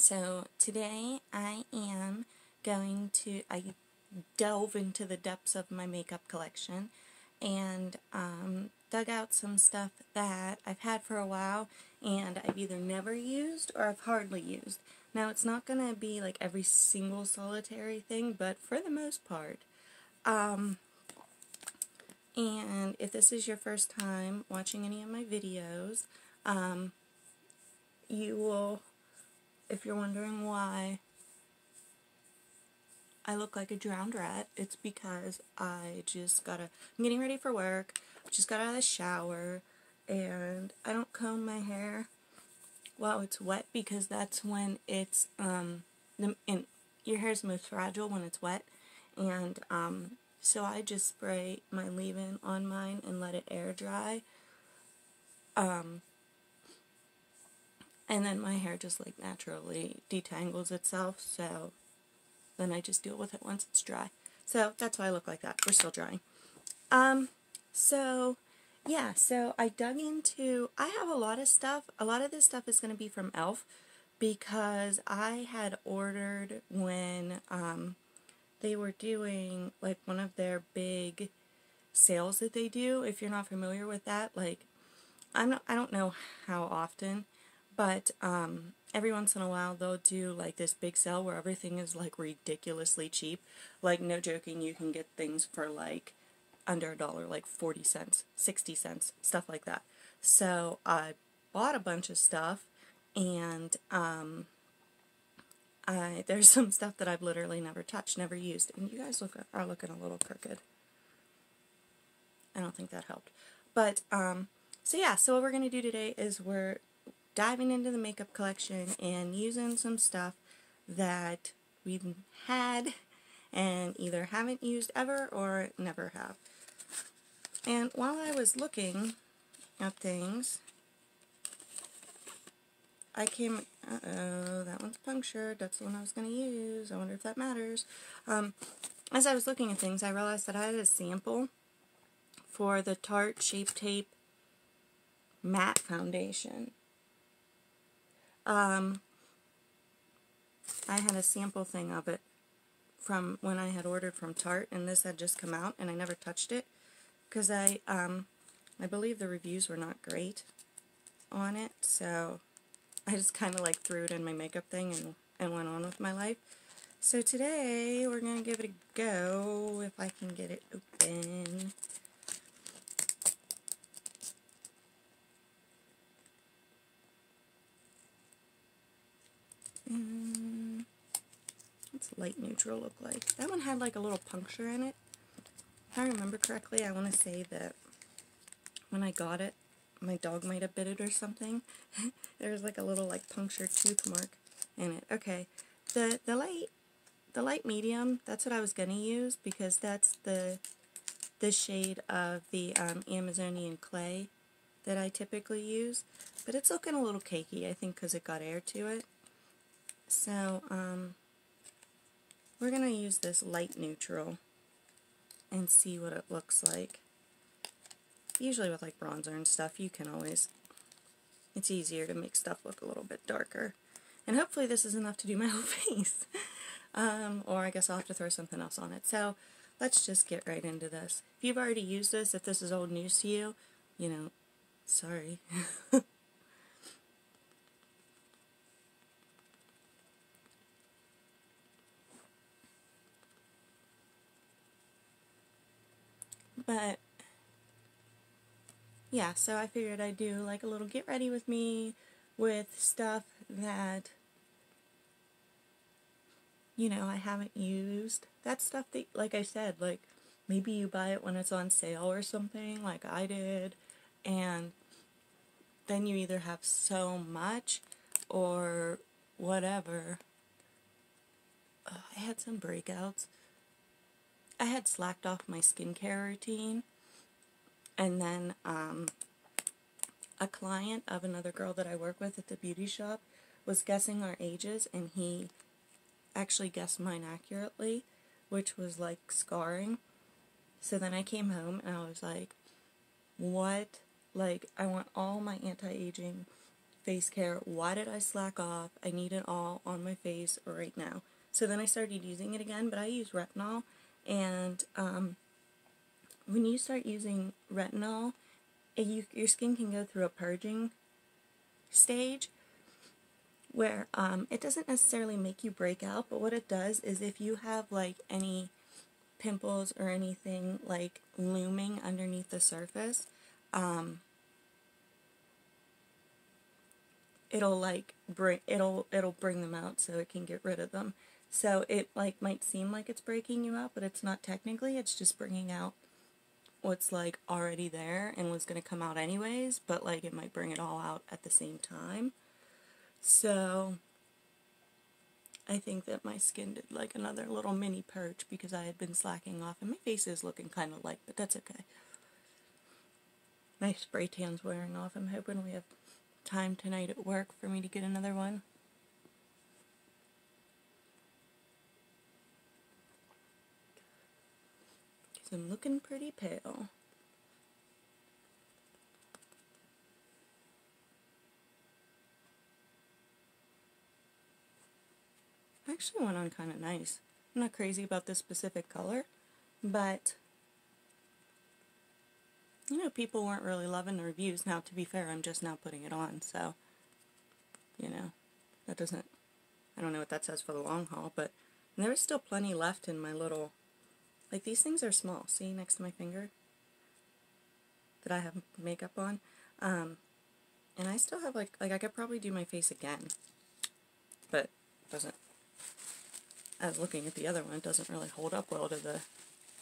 So today I am going to delve into the depths of my makeup collection and dug out some stuff that I've had for a while and I've either never used or I've hardly used. Now it's not going to be like every single solitary thing, but for the most part. And if this is your first time watching any of my videos, you will, if you're wondering why I look like a drowned rat, it's because I'm getting ready for work, I just got out of the shower, and I don't comb my hair while it's wet because that's when it's, your hair's most fragile when it's wet, and so I just spray my leave-in on mine and let it air dry, and then my hair just like naturally detangles itself, so then I just deal with it once it's dry. So that's why I look like that. We're still drying. So I dug into, I have a lot of stuff. A lot of this stuff is going to be from e.l.f. because I had ordered when they were doing like one of their big sales that they do. If you're not familiar with that, like I don't know how often, but every once in a while they'll do like this big sale where everything is like ridiculously cheap. Like, no joking, you can get things for like under $1, like 40 cents, 60 cents, stuff like that. So I bought a bunch of stuff, and there's some stuff that I've literally never touched, never used, and you guys are looking a little crooked. I don't think that helped. But, so what we're going to do today is we're diving into the makeup collection and using some stuff that we've had and either haven't used ever or never have. And while I was looking at things, I came, that one's punctured, that's the one I was going to use, I wonder if that matters. As I was looking at things, I realized that I had a sample for the Tarte Shape Tape Matte Foundation. I had a sample thing of it from when I had ordered from Tarte, and this had just come out, and I never touched it, because I believe the reviews were not great on it, so I just kind of like threw it in my makeup thing and went on with my life. So today we're going to give it a go, if I can get it open. What's light neutral look like? That one had like a little puncture in it. If I remember correctly, I want to say that when I got it, my dog might have bit it or something. There was like a little like punctured tooth mark in it. Okay, the light medium, that's what I was going to use because that's the shade of the Amazonian clay that I typically use. But it's looking a little cakey, I think, because it got air to it. So, we're going to use this light neutral and see what it looks like. Usually with like bronzer and stuff, you can always, it's easier to make stuff look a little bit darker. And hopefully this is enough to do my whole face. Or I guess I'll have to throw something else on it. So, let's just get right into this. If you've already used this, if this is old news to you, you know, sorry. But, yeah, so I figured I'd do like a little get ready with me with stuff that, you know, I haven't used. That's stuff that, like I said, like maybe you buy it when it's on sale or something, like I did, and then you either have so much or whatever. I had some breakouts. I had slacked off my skincare routine, and then a client of another girl that I work with at the beauty shop was guessing our ages, and he actually guessed mine accurately, which was like scarring. So then I came home and I was like, what? Like, I want all my anti-aging face care. Why did I slack off? I need it all on my face right now. So then I started using it again, but I use retinol, and when you start using retinol, your skin can go through a purging stage where it doesn't necessarily make you break out, but what it does is if you have like any pimples or anything like looming underneath the surface, it'll bring them out so it can get rid of them. So it like might seem like it's breaking you out, but it's not technically. It's just bringing out what's like already there and was going to come out anyways, but like it might bring it all out at the same time. So I think that my skin did like another little mini purge because I had been slacking off, and my face is looking kind of light, but that's okay. My spray tan's wearing off. I'm hoping we have time tonight at work for me to get another one. Because I'm looking pretty pale. Actually went on kind of nice. I'm not crazy about this specific color, but you know, people weren't really loving the reviews. Now, to be fair, I'm just now putting it on, so, you know, that doesn't, I don't know what that says for the long haul, but there is still plenty left in my little, like, these things are small, see, next to my finger, that I have makeup on, and I still have, like, I could probably do my face again, but it doesn't, I was looking at the other one, it doesn't really hold up well to the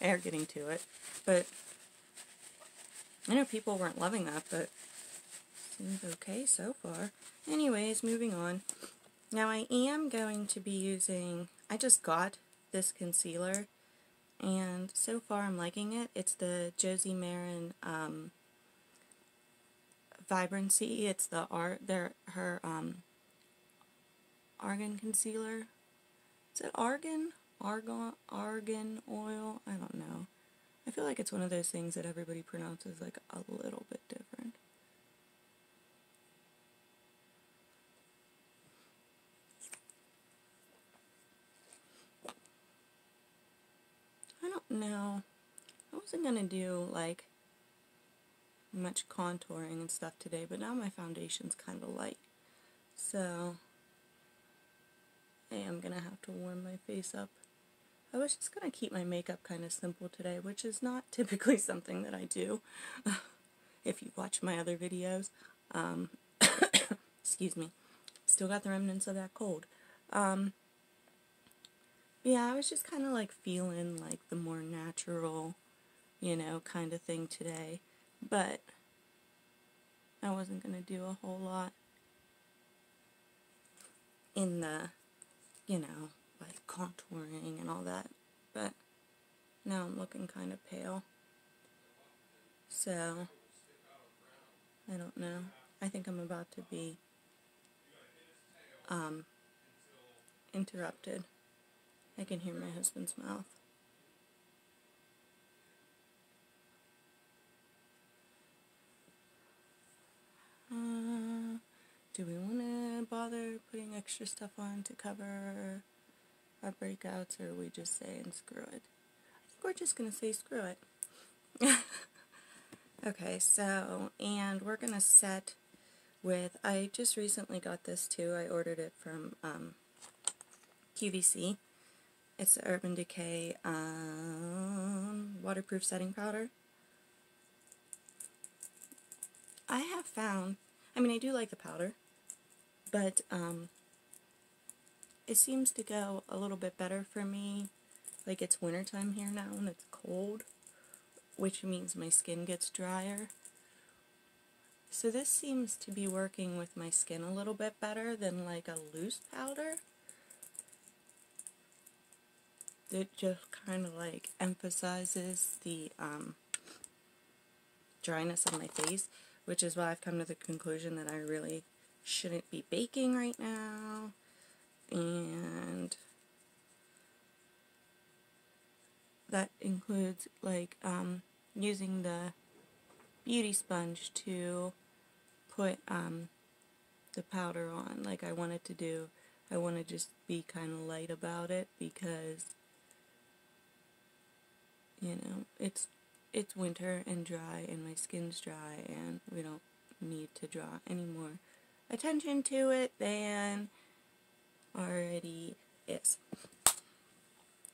air getting to it, but I know people weren't loving that, but seems okay so far. Anyways, moving on. Now I am going to be using, I just got this concealer, and so far I'm liking it. It's the Josie Maran Vibrancy. It's the her argan concealer. Is it argan? Argan oil? I don't know. I feel like it's one of those things that everybody pronounces like a little bit different. I don't know. I wasn't going to do like much contouring and stuff today, but now my foundation's kind of light. So I am going to have to warm my face up. I was just going to keep my makeup kind of simple today, which is not typically something that I do. If you watch my other videos. Excuse me. Still got the remnants of that cold. Yeah, I was just kind of like feeling like the more natural, you know, kind of thing today. But I wasn't going to do a whole lot in the, you know, like contouring and all that, but now I'm looking kind of pale, so I don't know. I think I'm about to be interrupted. I can hear my husband's mouth. Do we want to bother putting extra stuff on to cover our breakouts, or are we just saying screw it? I think we're just going to say screw it. Okay, so, and we're going to set with, I just recently got this too. I ordered it from QVC. It's the Urban Decay waterproof setting powder. I have found, I mean, I do like the powder, but it seems to go a little bit better for me. Like, it's wintertime here now and it's cold, which means my skin gets drier. So this seems to be working with my skin a little bit better than like a loose powder. It just kind of like emphasizes the dryness of my face, which is why I've come to the conclusion that I really shouldn't be baking right now. And that includes like using the beauty sponge to put the powder on. Like I want to just be kind of light about it because, you know, it's winter and dry and my skin's dry and we don't need to draw any more attention to it than already is.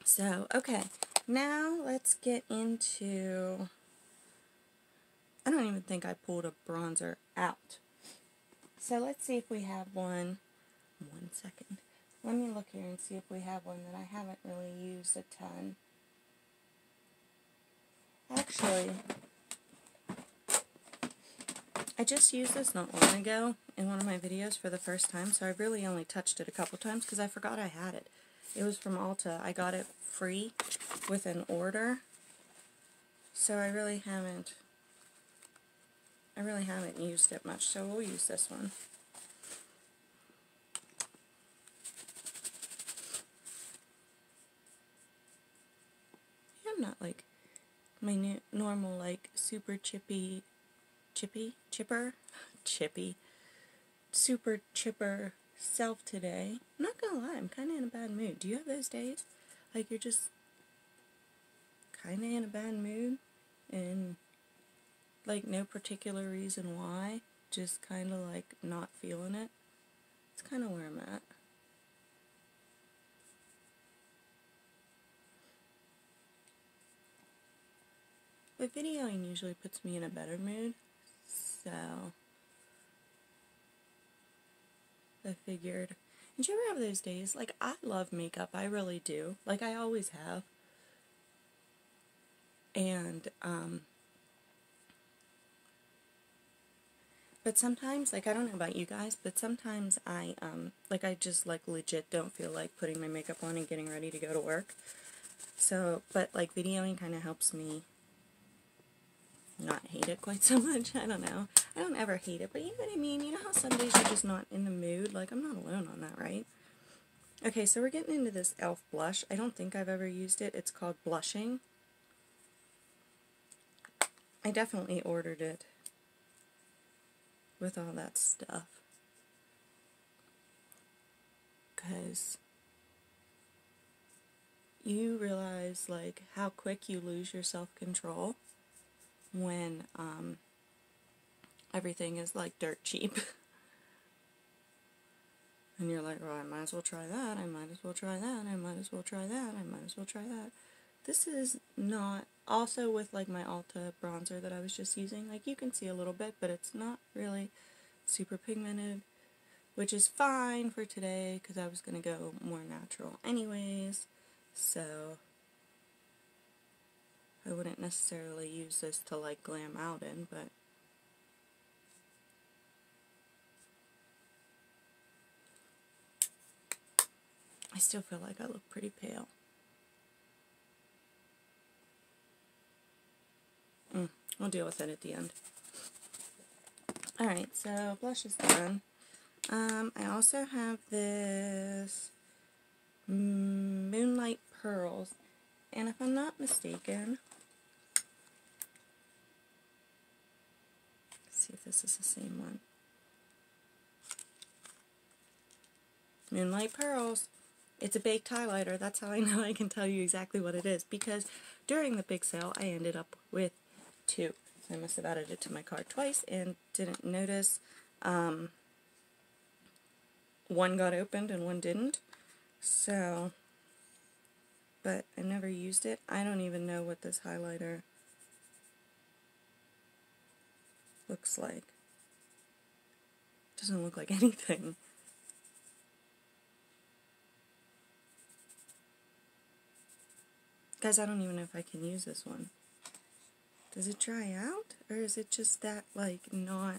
So, okay, now let's get into, I don't even think I pulled a bronzer out. So let's see if we have one. 1 second. Let me look here and see if we have one that I haven't really used a ton. Actually, I just used this not long ago in one of my videos for the first time, so I really only touched it a couple times because I forgot I had it. It was from Ulta. I got it free with an order, so I really haven't used it much, so we'll use this one. I'm not like my normal, like, super chippy, super chipper self today. I'm not gonna lie, I'm kind of in a bad mood. Do you have those days? Like, you're just kind of in a bad mood, and, like, no particular reason why, just kind of, like, not feeling it? It's kind of where I'm at. But videoing usually puts me in a better mood, so I figured. And do you ever have those days? Like, I love makeup, I really do. Like, I always have. And, but sometimes, like, I don't know about you guys, but sometimes I just, like, legit don't feel like putting my makeup on and getting ready to go to work. So, but, like, videoing kind of helps me not hate it quite so much. I don't know. I don't ever hate it, but you know what I mean? You know how some days you're just not in the mood? Like, I'm not alone on that, right? Okay, so we're getting into this e.l.f. blush. I don't think I've ever used it. It's called Blushing. I definitely ordered it with all that stuff, because you realize, like, how quick you lose your self-control when everything is, like, dirt cheap. And you're like, well, I might as well try that, I might as well try that, I might as well try that, I might as well try that. This is not, also with, like, my Ulta bronzer that I was just using, like, you can see a little bit, but it's not really super pigmented, which is fine for today, because I was going to go more natural anyways, so I wouldn't necessarily use this to, like, glam out in, but I still feel like I look pretty pale. We'll deal with it at the end. Alright, so blush is done. I also have this Moonlight Pearls, and if I'm not mistaken, let's see if this is the same one. Moonlight Pearls. It's a baked highlighter. That's how I know I can tell you exactly what it is, because during the big sale I ended up with 2. I must have added it to my cart twice and didn't notice. One got opened and one didn't. So, but I never used it. I don't even know what this highlighter looks like. It doesn't look like anything. Guys, I don't even know if I can use this one. Does it dry out? Or is it just that, like, not...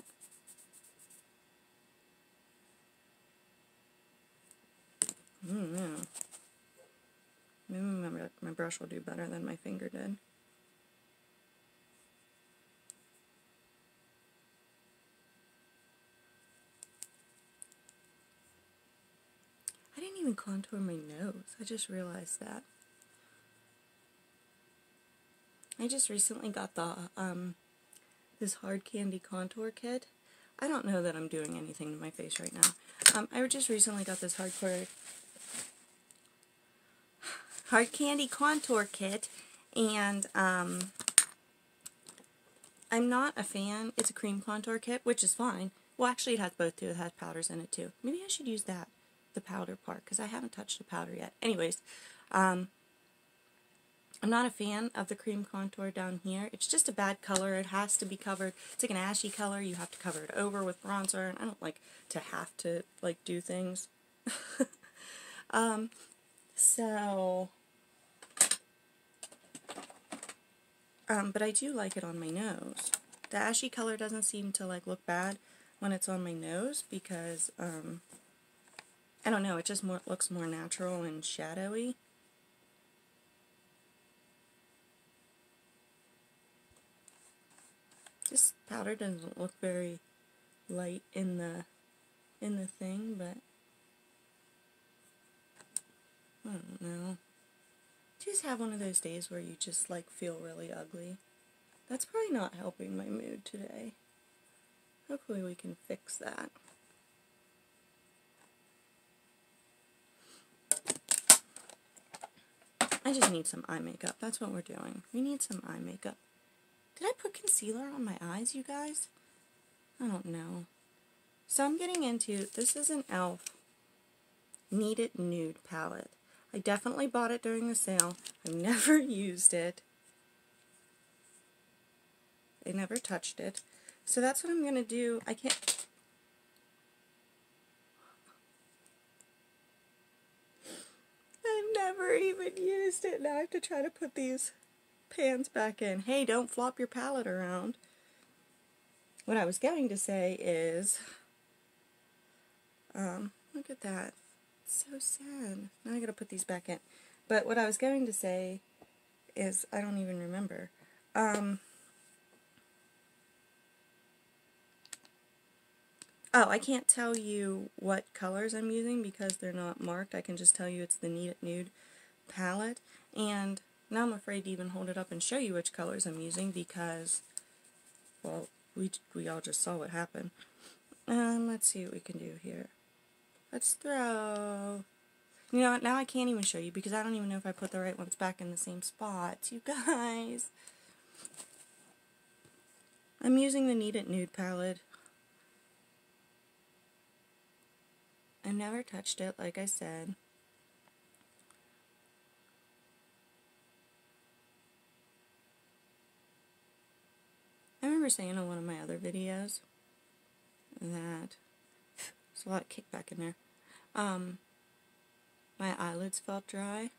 I don't know. Maybe my brush will do better than my finger did. I didn't even contour my nose. I just realized that. I just recently got the, this Hard Candy contour kit. I don't know that I'm doing anything to my face right now. I just recently got this hard candy contour kit, and I'm not a fan. It's a cream contour kit, which is fine. Well, actually it has both too. It has powders in it too. Maybe I should use that, the powder part, because I haven't touched the powder yet. Anyways, I'm not a fan of the cream contour down here. It's just a bad color. It has to be covered. It's like an ashy color. You have to cover it over with bronzer, and I don't like to have to, like, do things. But I do like it on my nose. The ashy color doesn't seem to, like, look bad when it's on my nose because, I don't know, it just looks more natural and shadowy. This powder doesn't look very light in the thing, but I don't know. Just have one of those days where you just, like, feel really ugly. That's probably not helping my mood today. Hopefully we can fix that. I just need some eye makeup. That's what we're doing. We need some eye makeup. Did I put concealer on my eyes, you guys? I don't know. So I'm getting into, this is an e.l.f. Need It Nude palette. I definitely bought it during the sale. I've never used it. I never touched it. So that's what I'm going to do. I've never even used it. Now I have to try to put these pans back in. Hey, don't flop your palette around. What I was going to say is, look at that. It's so sad. Now I gotta put these back in. But what I was going to say is, I don't even remember. Oh, I can't tell you what colors I'm using because they're not marked. I can just tell you it's the Need It Nude palette. And now I'm afraid to even hold it up and show you which colors I'm using because, well, we all just saw what happened. Let's see what we can do here. Let's throw... You know what, now I can't even show you because I don't even know if I put the right ones back in the same spots. You guys! I'm using the Need It Nude palette. I've never touched it, like I said. I remember saying in one of my other videos that there's a lot of kickback in there. My eyelids felt dry.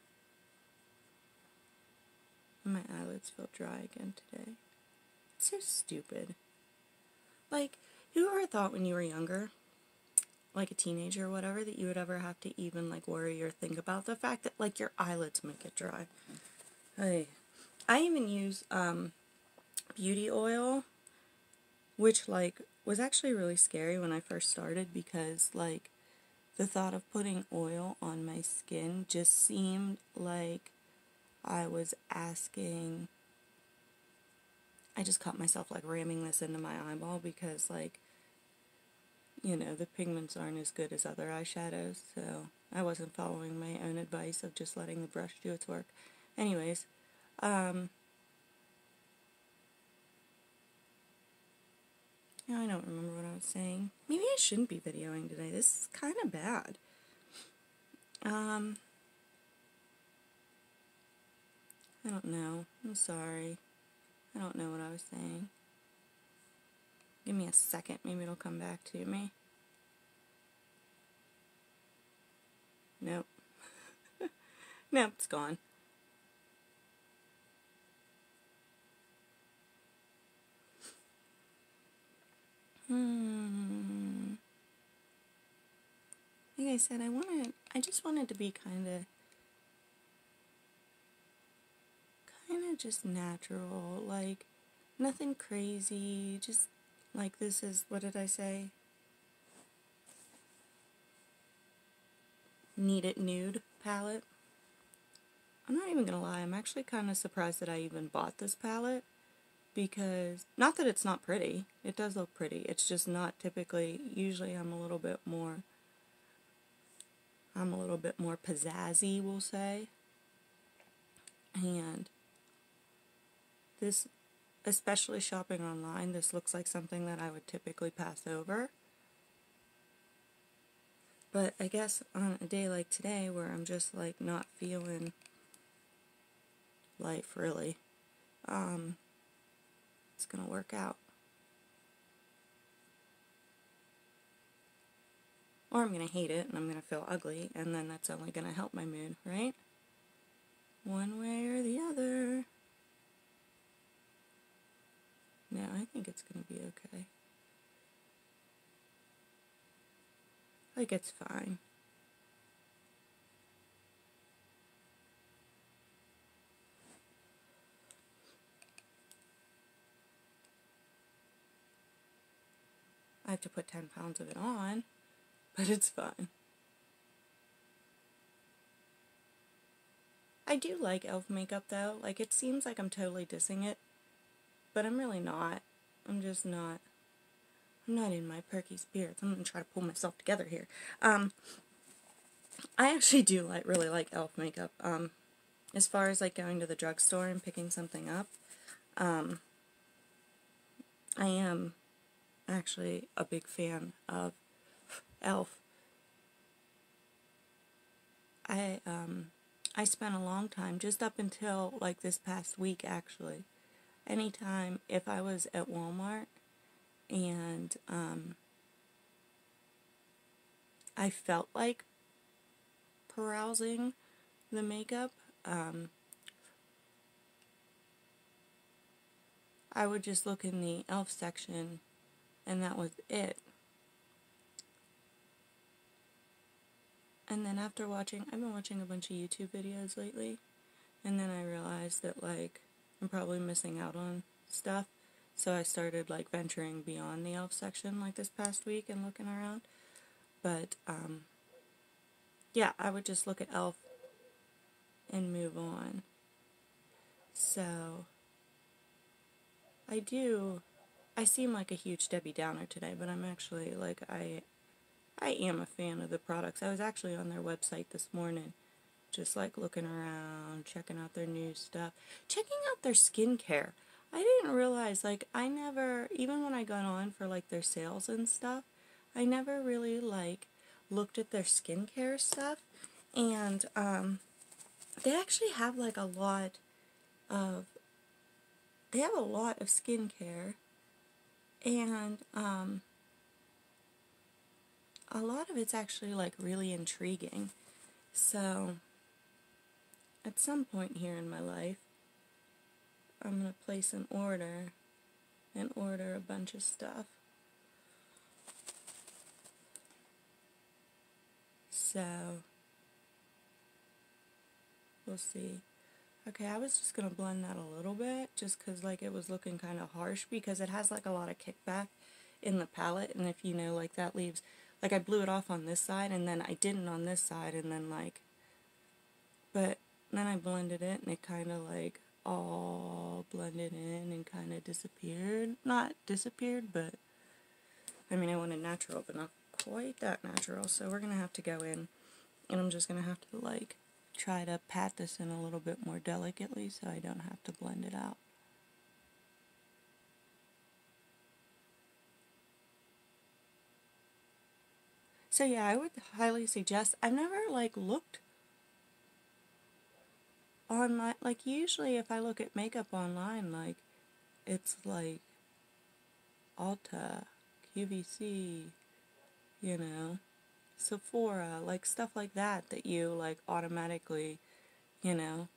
And my eyelids felt dry again today. It's so stupid. Like, who ever thought when you were younger, like a teenager or whatever, that you would ever have to even, like, worry or think about the fact that, like, your eyelids might get dry? Hey. I even use, beauty oil, which, like, was actually really scary when I first started because, like, the thought of putting oil on my skin just seemed like I was asking... I just caught myself, like, ramming this into my eyeball because, like, you know, the pigments aren't as good as other eyeshadows, so I wasn't following my own advice of just letting the brush do its work. Anyways, I don't remember what I was saying. Maybe I shouldn't be videoing today. This is kind of bad. I don't know. I'm sorry. I don't know what I was saying. Give me a second. Maybe it'll come back to me. Nope. Nope, it's gone. Like I said, I just wanted to be kind of just natural, like, nothing crazy, just, like, this is, what did I say? Need It Nude palette. I'm not even gonna lie, I'm actually kind of surprised that I even bought this palette, because, not that it's not pretty, it does look pretty, it's just not typically, usually I'm a little bit more pizzazzy, we'll say, and this, especially shopping online, this looks like something that I would typically pass over. But I guess on a day like today where I'm just like not feeling life really, it's gonna work out. Or I'm gonna hate it and I'm gonna feel ugly, and then that's only gonna help my mood, right? One way or the other. No, I think it's gonna be okay. Like, it's fine. I have to put 10 pounds of it on, but it's fine. I do like e.l.f. makeup though. Like, it seems like I'm totally dissing it, but I'm really not. I'm just not. I'm not in my perky spirits. I'm gonna try to pull myself together here. I actually do really like e.l.f. makeup. As far as like going to the drugstore and picking something up, I am actually a big fan of e.l.f. I spent a long time, just up until like this past week actually, anytime if I was at Walmart and I felt like perusing the makeup, I would just look in the e.l.f. section and that was it. And then after I've been watching a bunch of YouTube videos lately, and then I realized that like I'm probably missing out on stuff, so I started like venturing beyond the e.l.f. section like this past week and looking around. But yeah, I would just look at e.l.f. and move on. So I seem like a huge Debbie Downer today, but I'm actually like I am a fan of the products. I was actually on their website this morning, just like looking around, checking out their new stuff, checking out their skincare. I didn't realize, like, I never, even when I got on for like their sales and stuff, I never really like looked at their skincare stuff. And they actually have like a lot of skincare, and a lot of it's actually like really intriguing. So at some point here in my life, I'm going to place an order and order a bunch of stuff. So we'll see. Okay, I was just going to blend that a little bit just because like it was looking kind of harsh, because it has like a lot of kickback in the palette, and if you know, like that leaves, like I blew it off on this side and then I didn't on this side, and then like, but then I blended it and it kind of like all blended in and kind of disappeared. Not disappeared, but I mean, I wanted natural, but not quite that natural. So we're going to have to go in, and I'm just going to have to like try to pat this in a little bit more delicately so I don't have to blend it out. So yeah, I would highly suggest, I've never like looked online, like usually if I look at makeup online, like it's like Ulta, QVC, you know, Sephora, like stuff like that you like automatically, you know.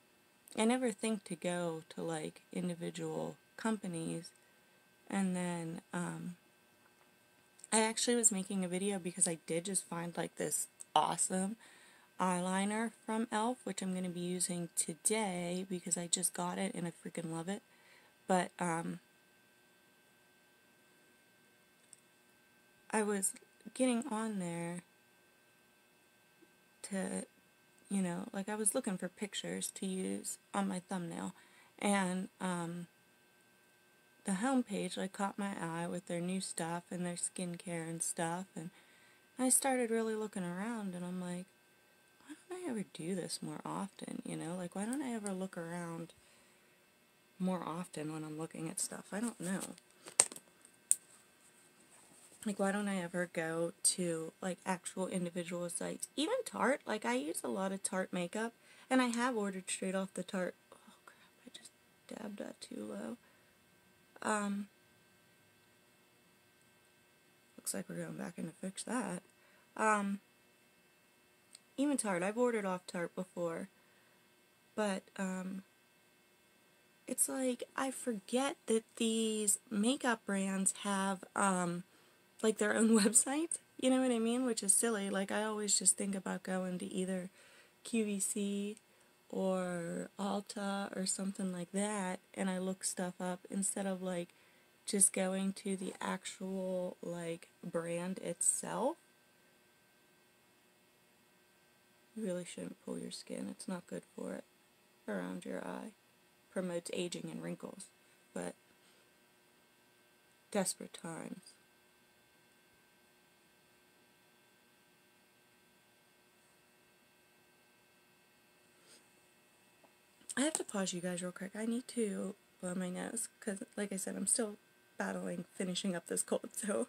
I never think to go to like individual companies. And then I actually was making a video because I did just find like this awesome eyeliner from e.l.f., which I'm going to be using today because I just got it and I freaking love it. But I was getting on there to, you know, like I was looking for pictures to use on my thumbnail, and the homepage like caught my eye with their new stuff and their skincare and stuff, and I started really looking around, and I'm like, why don't I ever do this more often, you know? Like, why don't I ever look around more often when I'm looking at stuff? I don't know. Like, why don't I ever go to, like, actual individual sites? Even Tarte, like, I use a lot of Tarte makeup, and I have ordered straight off the Tarte. Oh, crap, I just dabbed that too low. Looks like we're going back in to fix that. Even Tarte, I've ordered off Tarte before, but, it's like, I forget that these makeup brands have, like, their own website, you know what I mean, which is silly. Like, I always just think about going to either QVC or Ulta or something like that, and I look stuff up instead of, like, just going to the actual, like, brand itself. You really shouldn't pull your skin. It's not good for it around your eye. Promotes aging and wrinkles, but desperate times. I have to pause you guys real quick. I need to blow my nose, because, like I said, I'm still battling finishing up this cold, so...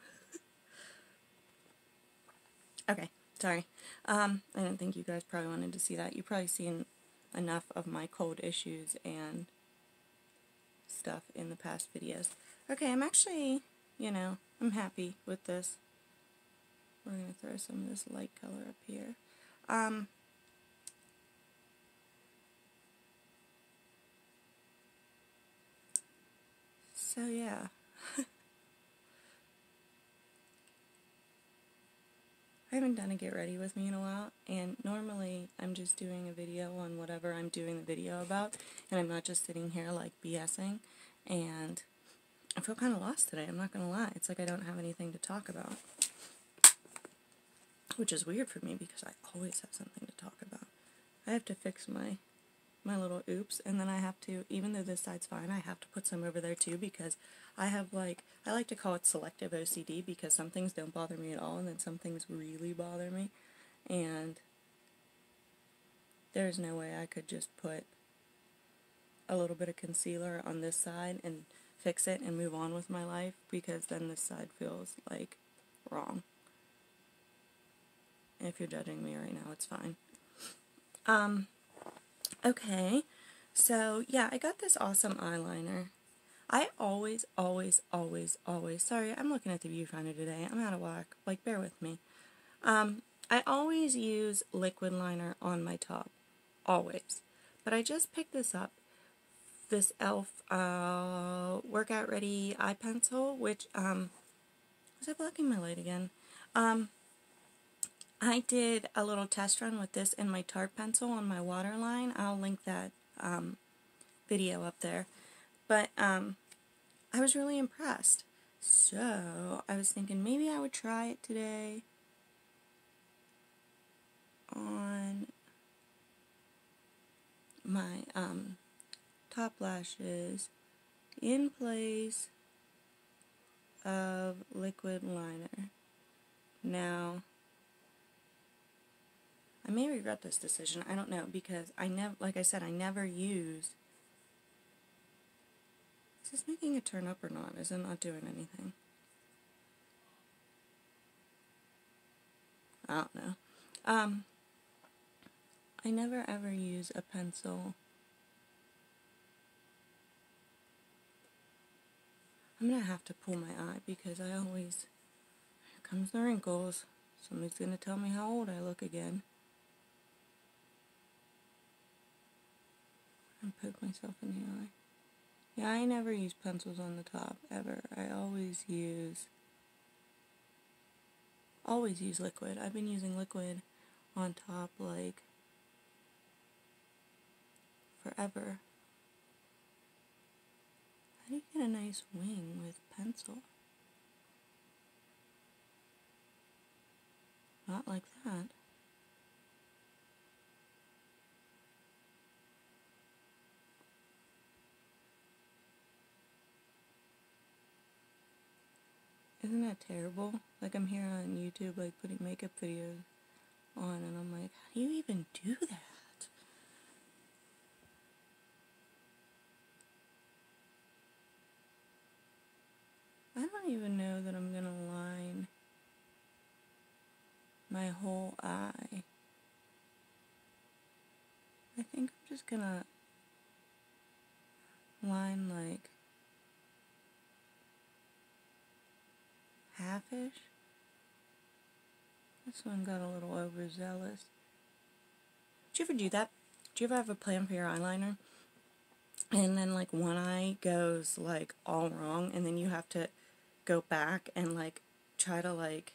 Okay, sorry. I didn't think you guys probably wanted to see that. You've probably seen enough of my cold issues and stuff in the past videos. Okay, I'm actually, you know, I'm happy with this. We're going to throw some of this light color up here. So yeah. I haven't done a get ready with me in a while, and normally I'm just doing a video on whatever I'm doing the video about, and I'm not just sitting here like BSing, and I feel kind of lost today, I'm not going to lie. It's like I don't have anything to talk about, which is weird for me because I always have something to talk about. I have to fix my little oops, and then I have to, even though this side's fine, I have to put some over there too, because I have, like, I like to call it selective OCD, because some things don't bother me at all, and then some things really bother me, and there's no way I could just put a little bit of concealer on this side and fix it and move on with my life, because then this side feels, like, wrong. And if you're judging me right now, it's fine. Okay, so yeah, I got this awesome eyeliner. I always, sorry, I'm looking at the viewfinder today, I'm out of whack, like, bear with me. I always use liquid liner on my top, always. But I just picked this up, this e.l.f. Workout Ready eye pencil, which, was I blocking my light again? I did a little test run with this and my Tarte pencil on my waterline. I'll link that video up there. But I was really impressed. So I was thinking maybe I would try it today on my top lashes in place of liquid liner. Now, I may regret this decision, I don't know, because I never, like I said, I never use... Is this making it turn up or not? Is it not doing anything? I don't know. I never ever use a pencil. I'm gonna have to pull my eye because I always... Here comes the wrinkles. Somebody's gonna tell me how old I look again. And poke myself in the eye. Yeah, I never use pencils on the top, ever. I always use liquid. I've been using liquid on top, like, forever. How do you get a nice wing with pencil? Not like that. Isn't that terrible? Like, I'm here on YouTube, like, putting makeup videos on, and I'm like, how do you even do that? I don't even know that I'm gonna line my whole eye. I think I'm just gonna line, like, half-ish. This one got a little overzealous. Do you ever do that? Do you ever have a plan for your eyeliner? And then, like, one eye goes, like, all wrong, and then you have to go back and, like, try to, like,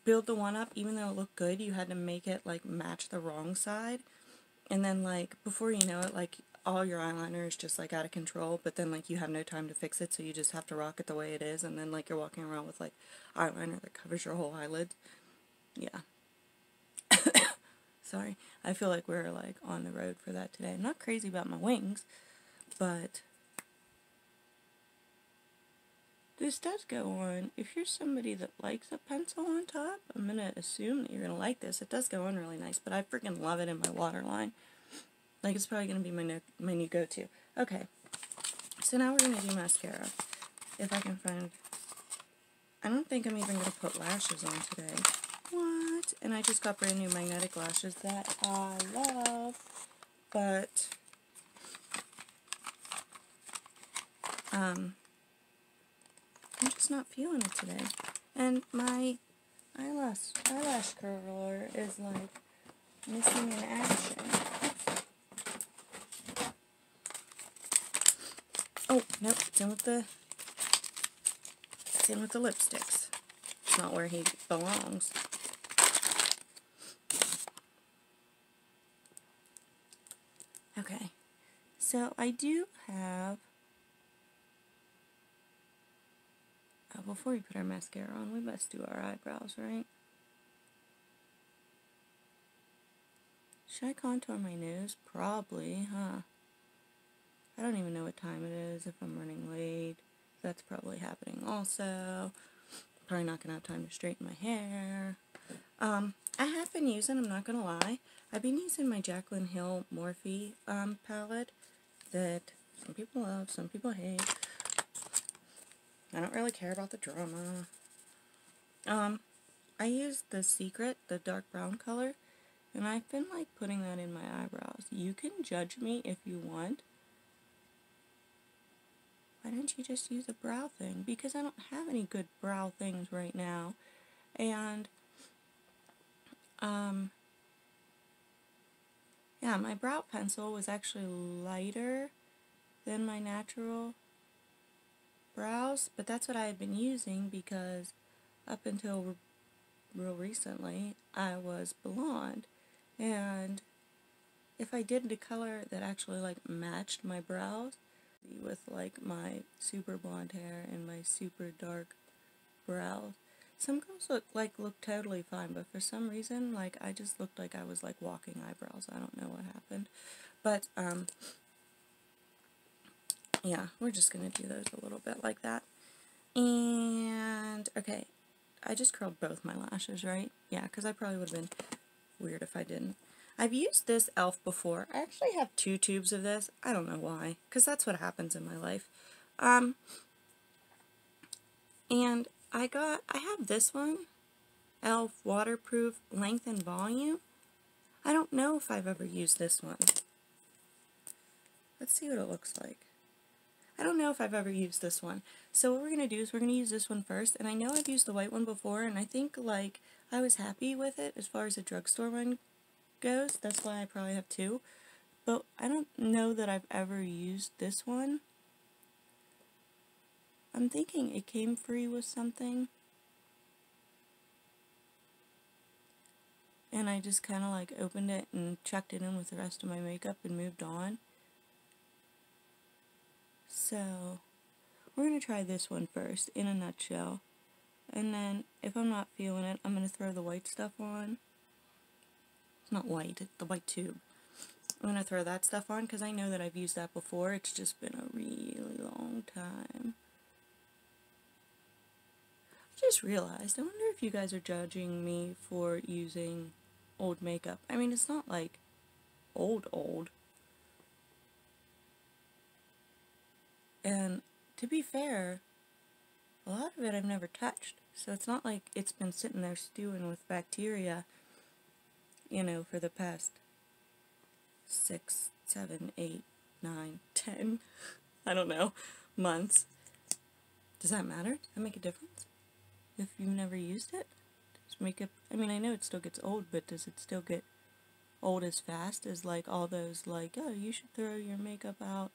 build the one up. Even though it looked good, you had to make it, like, match the wrong side. And then, like, before you know it, like, all your eyeliner is just, like, out of control, but then, like, you have no time to fix it, so you just have to rock it the way it is, and then, like, you're walking around with, like, eyeliner that covers your whole eyelid. Yeah. Sorry. I feel like we're, like, on the road for that today. I'm not crazy about my wings, but this does go on. If you're somebody that likes a pencil on top, I'm going to assume that you're going to like this. It does go on really nice, but I freaking love it in my waterline. Like, it's probably going to be my new go-to. Okay, so now we're going to do mascara. If I can find... I don't think I'm even going to put lashes on today. What? And I just got brand new magnetic lashes that I love, but I'm just not feeling it today. And my eyelash curler is, like, missing in action. Oh, nope, it's in with the lipsticks. It's not where he belongs. Okay, so I do have... Oh, before we put our mascara on, we must do our eyebrows, right? Should I contour my nose? Probably, huh? I don't even know what time it is, if I'm running late. That's probably happening also. Probably not going to have time to straighten my hair. I have been using, I'm not going to lie, I've been using my Jaclyn Hill Morphe palette that some people love, some people hate. I don't really care about the drama. I used The Secret, the dark brown color, and I've been, like, putting that in my eyebrows. You can judge me if you want. Why don't you just use a brow thing? Because I don't have any good brow things right now. And, yeah, my brow pencil was actually lighter than my natural brows, but that's what I had been using because up until real recently, I was blonde. And if I did a color that actually, like, matched my brows with, like, my super blonde hair and my super dark brows, some girls look totally fine, but for some reason, like, I just looked like I was, like, walking eyebrows. I don't know what happened. But, yeah, we're just going to do those a little bit like that. And, okay, I just curled both my lashes, right? Yeah, because I probably would have been weird if I didn't. I've used this e.l.f. before. I actually have 2 tubes of this. I don't know why, because that's what happens in my life. And I have this one, e.l.f. Waterproof Length and Volume. I don't know if I've ever used this one. Let's see what it looks like. I don't know if I've ever used this one. So what we're going to do is we're going to use this one first. And I know I've used the white one before, and I think, like, I was happy with it as far as a drugstore one goes. That's why I probably have 2. But I don't know that I've ever used this one. I'm thinking it came free with something. And I just kind of, like, opened it and chucked it in with the rest of my makeup and moved on. So, we're going to try this one first, in a nutshell. And then, if I'm not feeling it, I'm going to throw the white stuff on. It's not white, it's the white tube. I'm going to throw that stuff on, because I know that I've used that before. It's just been a really long time. just realized, I wonder if you guys are judging me for using old makeup. I mean, it's not like old. And to be fair, a lot of it I've never touched. So it's not like it's been sitting there stewing with bacteria, you know, for the past 6, 7, 8, 9, 10, I don't know, months. Does that matter? Does that make a difference? If you've never used it? Does makeup, I mean, I know it still gets old, but does it still get old as fast as, like, all those, like, oh, you should throw your makeup out,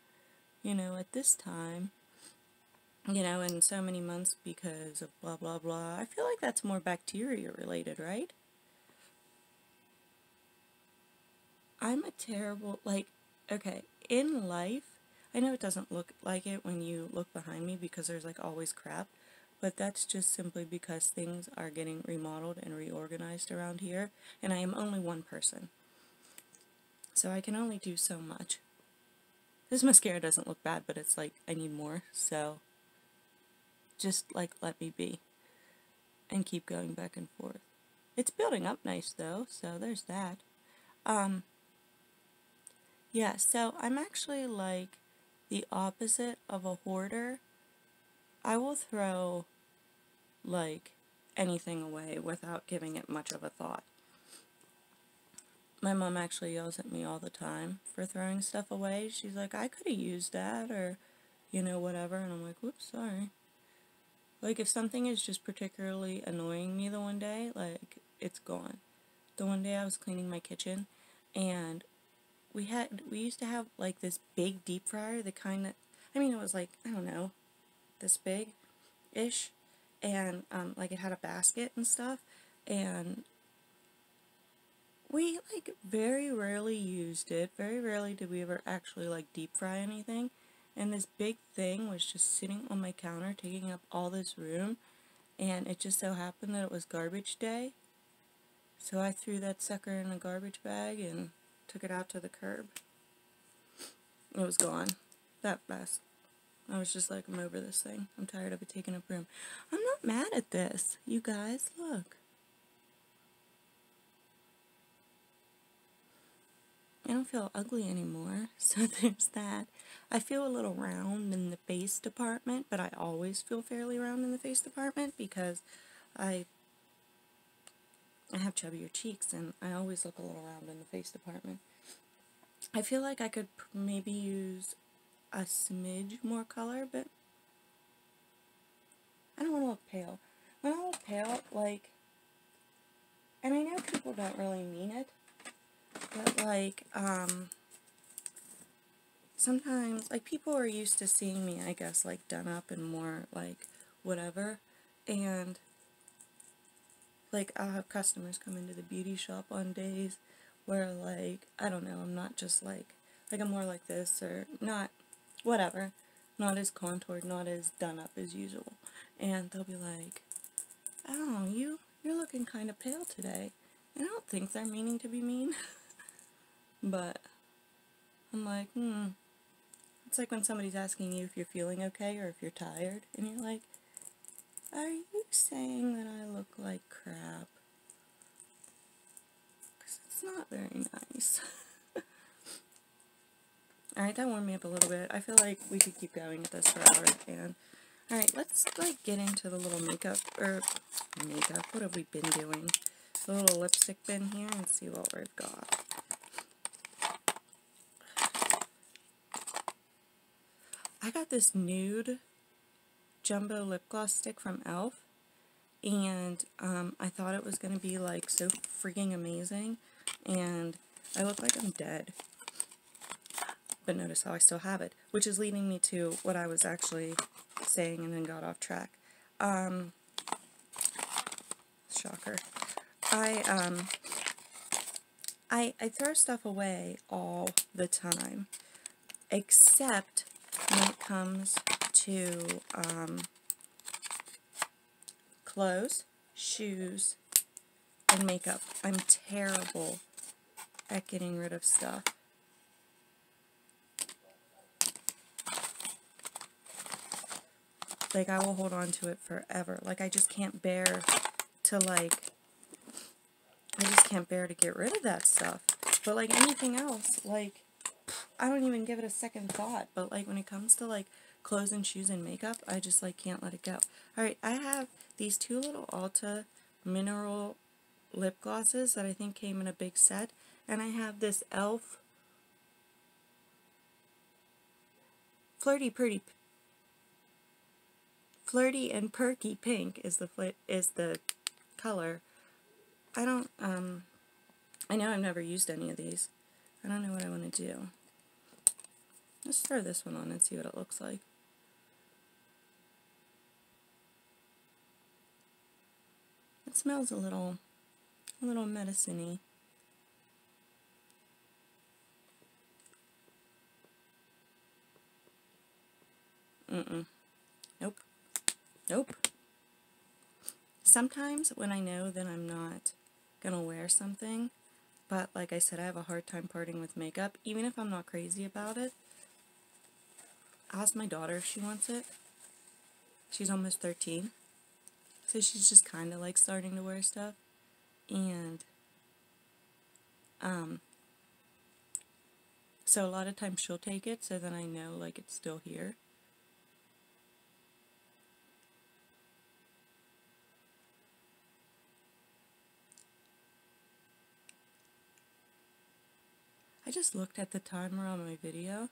you know, at this time, you know, in so many months because of blah, blah, blah. I feel like that's more bacteria related, right? I'm a terrible, like, okay, in life, I know it doesn't look like it when you look behind me because there's, like, always crap, but that's just simply because things are getting remodeled and reorganized around here, and I am only one person. So I can only do so much. This mascara doesn't look bad, but it's like, I need more, so just, like, let me be. And keep going back and forth. It's building up nice, though, so there's that. Yeah, so I'm actually, like, the opposite of a hoarder. I will throw, like, anything away without giving it much of a thought. My mom actually yells at me all the time for throwing stuff away. She's like, I could have used that, or, you know, whatever, and I'm like, whoops, sorry. Like, if something is just particularly annoying me the one day, like, it's gone. The one day I was cleaning my kitchen, and we used to have, like, this big deep fryer, the kind that, I mean, it was, like, I don't know, this big-ish, and, like, it had a basket and stuff, and we, like, very rarely used it. Very rarely did we ever actually, like, deep fry anything. And this big thing was just sitting on my counter, taking up all this room. And it just so happened that it was garbage day. So I threw that sucker in a garbage bag and took it out to the curb. It was gone. That fast. I was just like, I'm over this thing. I'm tired of it taking up room. I'm not mad at this. You guys, look. I don't feel ugly anymore, so there's that. I feel a little round in the face department, but I always feel fairly round in the face department because I have chubbier cheeks and I always look a little round in the face department. I feel like I could maybe use a smidge more color, but I don't want to look pale. When I look pale, like, and I know people don't really mean it, but, like, sometimes, like, people are used to seeing me, I guess, like, done up and more, like, whatever, and, like, I'll have customers come into the beauty shop on days where, like, I don't know, I'm not just, like, I'm more like this, or not, whatever, not as contoured, not as done up as usual, and they'll be like, oh, you're looking kind of pale today, and I don't think they're meaning to be mean. But I'm like, It's like when somebody's asking you if you're feeling okay or if you're tired, and you're like, are you saying that I look like crap? Because it's not very nice. Alright, that warmed me up a little bit. I feel like we could keep going at this forever, and alright, let's, like, get into the little makeup, what have we been doing? The little lipstick bin here, and see what we've got. I got this nude jumbo lip gloss stick from e.l.f. and I thought it was going to be, like, so freaking amazing, and I look like I'm dead. But notice how I still have it, which is leading me to what I was actually saying and then got off track. Shocker. I throw stuff away all the time, except when it comes to clothes, shoes, and makeup. I'm terrible at getting rid of stuff. Like, I will hold on to it forever. Like, I just can't bear to, like, I just can't bear to get rid of that stuff. But, like, anything else, like, I don't even give it a second thought. But, like, when it comes to, like, clothes and shoes and makeup, I just, like, can't let it go. Alright, I have these two little Ulta mineral lip glosses that I think came in a big set. And I have this e.l.f. Flirty and Perky Pink is the color. I don't, I know I've never used any of these. I don't know what I want to do. Let's throw this one on and see what it looks like. It smells a little medicine-y. Nope. Nope. Sometimes when I know that I'm not gonna wear something, but like I said, I have a hard time parting with makeup, even if I'm not crazy about it, I'll ask my daughter if she wants it. She's almost 13, so she's just kind of like starting to wear stuff, and so a lot of times she'll take it, so then I know like it's still here. I just looked at the timer on my video,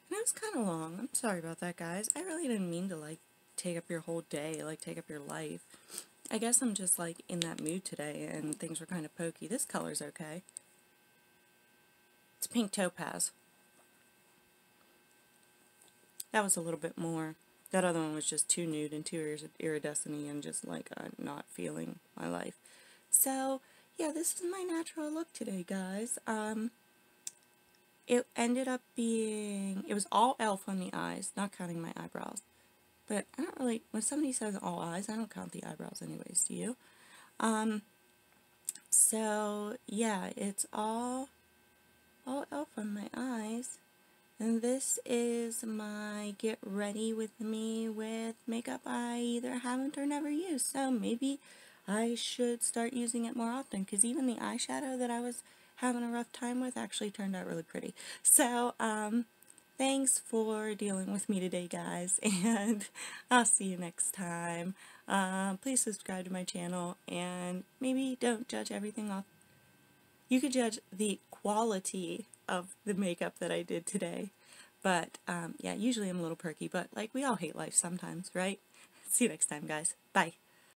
and it was kind of long. I'm sorry about that, guys. I really didn't mean to, like, take up your whole day, like, take up your life. I guess I'm just, like, in that mood today, and things were kind of pokey. This color's okay. It's pink topaz. That was a little bit more. That other one was just too nude and too iridescent-y and just, like, not feeling my life. So, yeah, this is my natural look today, guys. It ended up being, it was all e.l.f. on the eyes, not counting my eyebrows. But I don't really, when somebody says all eyes, I don't count the eyebrows anyways, do you? So, yeah, it's all e.l.f. on my eyes. And this is my get ready with me with makeup I either haven't or never used. So maybe I should start using it more often, because even the eyeshadow that I was having a rough time with actually turned out really pretty. So, thanks for dealing with me today, guys, and I'll see you next time. Please subscribe to my channel, and maybe don't judge everything off. You could judge the quality of the makeup that I did today. But, yeah, usually I'm a little perky, but, like, we all hate life sometimes, right? See you next time, guys. Bye.